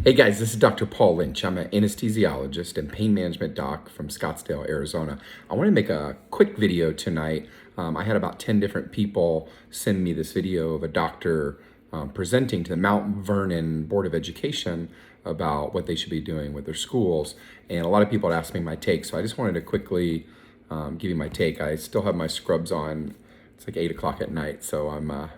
Hey guys, this is Dr. Paul Lynch. I'm an anesthesiologist and pain management doc from Scottsdale, Arizona. I want to make a quick video tonight. I had about 10 different people send me this video of a doctor presenting to the Mount Vernon Board of Education about what they should be doing with their schools. And a lot of people had asked me my take, so I just wanted to quickly give you my take. I still have my scrubs on. It's like 8 o'clock at night, so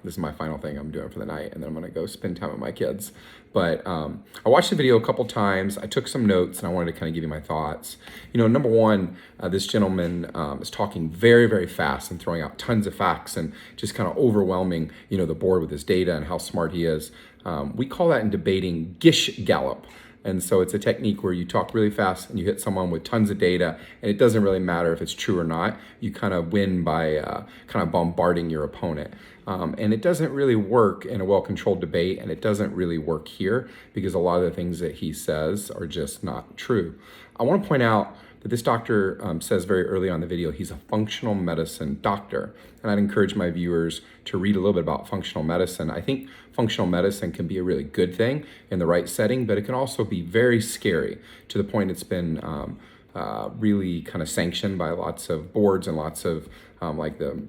this is my final thing I'm doing for the night, and then I'm gonna go spend time with my kids. But I watched the video a couple times. I took some notes, and I wanted to kind of give you my thoughts. You know, number one, this gentleman is talking very, very fast and throwing out tons of facts and just kind of overwhelming, you know, the board with his data and how smart he is. We call that in debating gish gallop. And so it's a technique where you talk really fast and you hit someone with tons of data, and it doesn't really matter if it's true or not. You kind of win by kind of bombarding your opponent. And it doesn't really work in a well-controlled debate, and it doesn't really work here because a lot of the things that he says are just not true. I want to point out that this doctor says very early on in the video he's a functional medicine doctor. And I'd encourage my viewers to read a little bit about functional medicine. I think functional medicine can be a really good thing in the right setting, but it can also be very scary to the point it's been really kind of sanctioned by lots of boards and lots of like the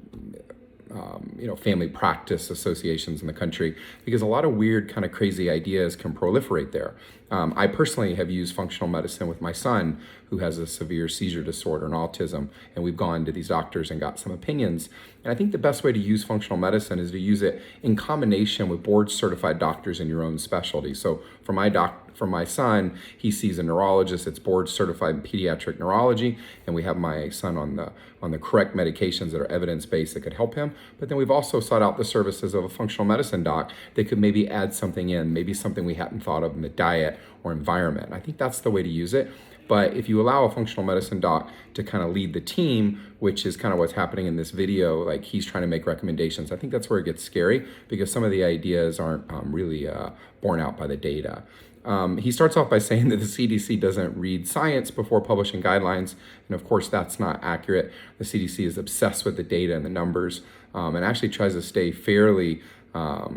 family practice associations in the country, because a lot of weird kind of crazy ideas can proliferate there. I personally have used functional medicine with my son who has a severe seizure disorder and autism, and we've gone to these doctors and got some opinions. And I think the best way to use functional medicine is to use it in combination with board certified doctors in your own specialty. So for my son, he sees a neurologist that's board certified in pediatric neurology, and we have my son on the correct medications that are evidence-based that could help him. But then we've also sought out the services of a functional medicine doc that could maybe add something in, maybe something we hadn't thought of in the diet or environment. I think that's the way to use it. But if you allow a functional medicine doc to kind of lead the team, which is kind of what's happening in this video, like he's trying to make recommendations, I think that's where it gets scary because some of the ideas aren't really borne out by the data. He starts off by saying that the CDC doesn't read science before publishing guidelines, and of course that's not accurate. The CDC is obsessed with the data and the numbers, and actually tries to stay fairly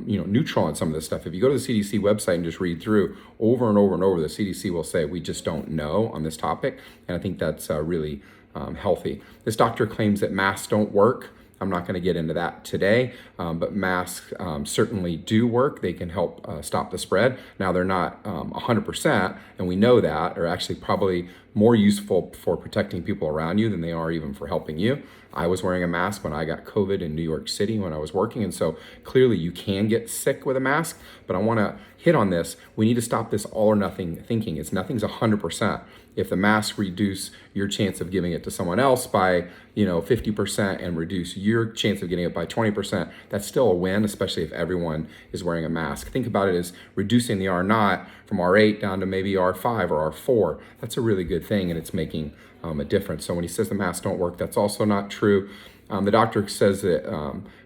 neutral on some of this stuff. If you go to the CDC website and just read through over and over and over, the CDC will say, we just don't know on this topic. And I think that's really healthy. This doctor claims that masks don't work. I'm not going to get into that today, but masks certainly do work. They can help stop the spread. Now, they're not 100%, and we know that, are actually probably more useful for protecting people around you than they are even for helping you. I was wearing a mask when I got COVID in New York City when I was working, and so clearly you can get sick with a mask, but I want to hit on this. We need to stop this all or nothing thinking. Nothing's 100%. If the masks reduce your chance of giving it to someone else by 50% and reduce your chance of getting it by 20%, that's still a win, especially if everyone is wearing a mask. Think about it as reducing the R naught from R8 down to maybe R5 or R4. That's a really good thing, and it's making a difference. So when he says the masks don't work, that's also not true. The doctor says that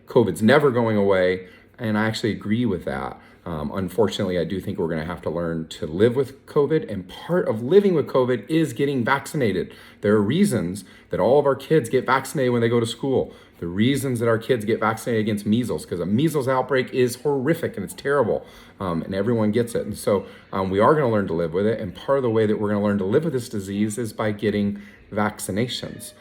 COVID's never going away, and I actually agree with that. Unfortunately, I do think we're going to have to learn to live with COVID, and part of living with COVID is getting vaccinated. There are reasons that all of our kids get vaccinated when they go to school. The reasons that our kids get vaccinated against measles, because a measles outbreak is horrific and it's terrible, and everyone gets it. And so we are going to learn to live with it, and part of the way that we're going to learn to live with this disease is by getting vaccinations.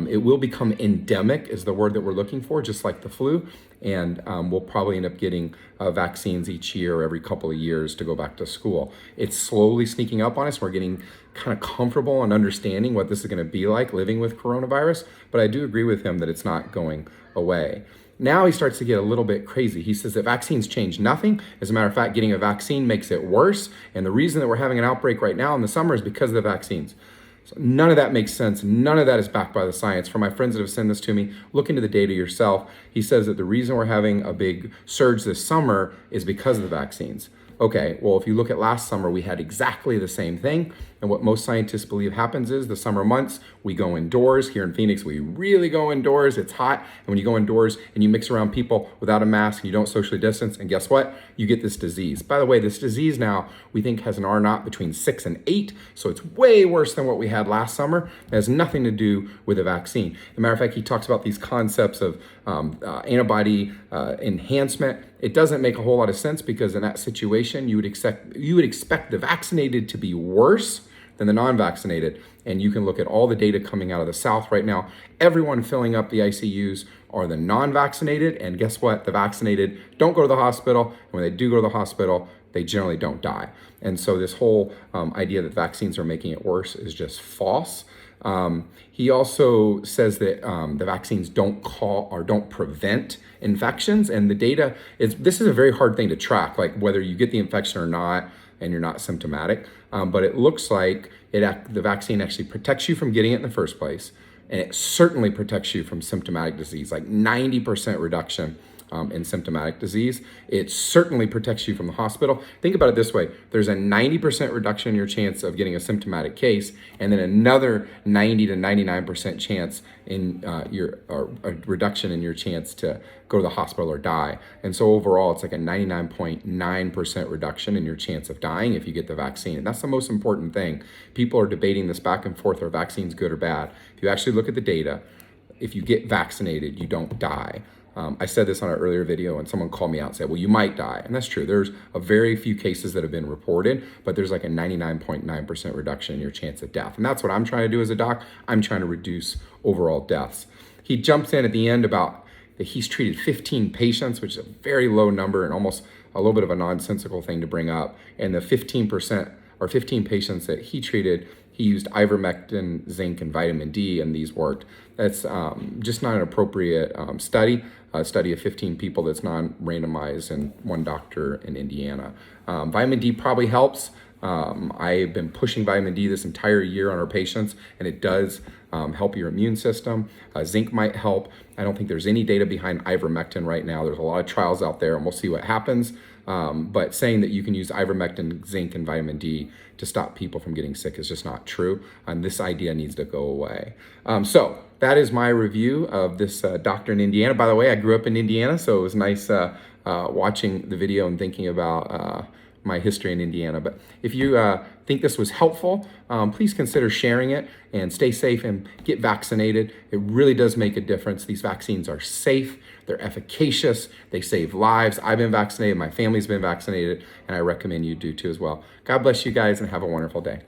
It will become endemic is the word that we're looking for, just like the flu. And we'll probably end up getting vaccines each year or every couple of years to go back to school. It's slowly sneaking up on us. We're getting kind of comfortable and understanding what this is going to be like living with coronavirus. But I do agree with him that it's not going away. Now he starts to get a little bit crazy. He says that vaccines change nothing. As a matter of fact, getting a vaccine makes it worse. And the reason that we're having an outbreak right now in the summer is because of the vaccines. So none of that makes sense. None of that is backed by the science. For my friends that have sent this to me, look into the data yourself. He says that the reason we're having a big surge this summer is because of the vaccines. Okay, well, if you look at last summer, we had exactly the same thing. And what most scientists believe happens is the summer months, we go indoors. Here in Phoenix, we really go indoors. It's hot. And when you go indoors and you mix around people without a mask and you don't socially distance, and guess what? You get this disease. By the way, this disease now we think has an R naught between 6 and 8. So it's way worse than what we had last summer. It has nothing to do with a vaccine. As a matter of fact, he talks about these concepts of antibody enhancement. It doesn't make a whole lot of sense because in that situation, population, you would expect the vaccinated to be worse than the non-vaccinated. And you can look at all the data coming out of the South right now. Everyone filling up the ICUs are the non-vaccinated, and guess what? The vaccinated don't go to the hospital, and when they do go to the hospital, they generally don't die. And so this whole idea that vaccines are making it worse is just false. He also says that the vaccines don't prevent infections, and the data this is a very hard thing to track, like whether you get the infection or not and you're not symptomatic. But it looks like the vaccine actually protects you from getting it in the first place, and it certainly protects you from symptomatic disease, like 90% reduction in symptomatic disease. It certainly protects you from the hospital. Think about it this way. There's a 90% reduction in your chance of getting a symptomatic case, and then another 90 to 99% chance in a reduction in your chance to go to the hospital or die. And so overall, it's like a 99.9% reduction in your chance of dying if you get the vaccine. And that's the most important thing. People are debating this back and forth, are vaccines good or bad? If you actually look at the data, if you get vaccinated, you don't die. I said this on an earlier video, and someone called me out and said, well, you might die. And that's true. There's a very few cases that have been reported, but there's like a 99.9% reduction in your chance of death. And that's what I'm trying to do as a doc. I'm trying to reduce overall deaths. He jumps in at the end about that he's treated 15 patients, which is a very low number and almost a little bit of a nonsensical thing to bring up. And the 15% or 15 patients that he treated, he used ivermectin, zinc, and vitamin D, and these worked. That's just not an appropriate study. A study of 15 people that's non-randomized and one doctor in Indiana. Vitamin D probably helps. I've been pushing vitamin D this entire year on our patients, and it does help your immune system. Zinc might help. I don't think there's any data behind ivermectin right now. There's a lot of trials out there, and we'll see what happens. But saying that you can use ivermectin, zinc, and vitamin D to stop people from getting sick is just not true. And this idea needs to go away. So that is my review of this doctor in Indiana. By the way, I grew up in Indiana, so it was nice watching the video and thinking about my history in Indiana. But if you think this was helpful, please consider sharing it, and stay safe and get vaccinated. It really does make a difference. These vaccines are safe, they're efficacious, they save lives. I've been vaccinated, my family's been vaccinated, and I recommend you do too as well. God bless you guys, and have a wonderful day.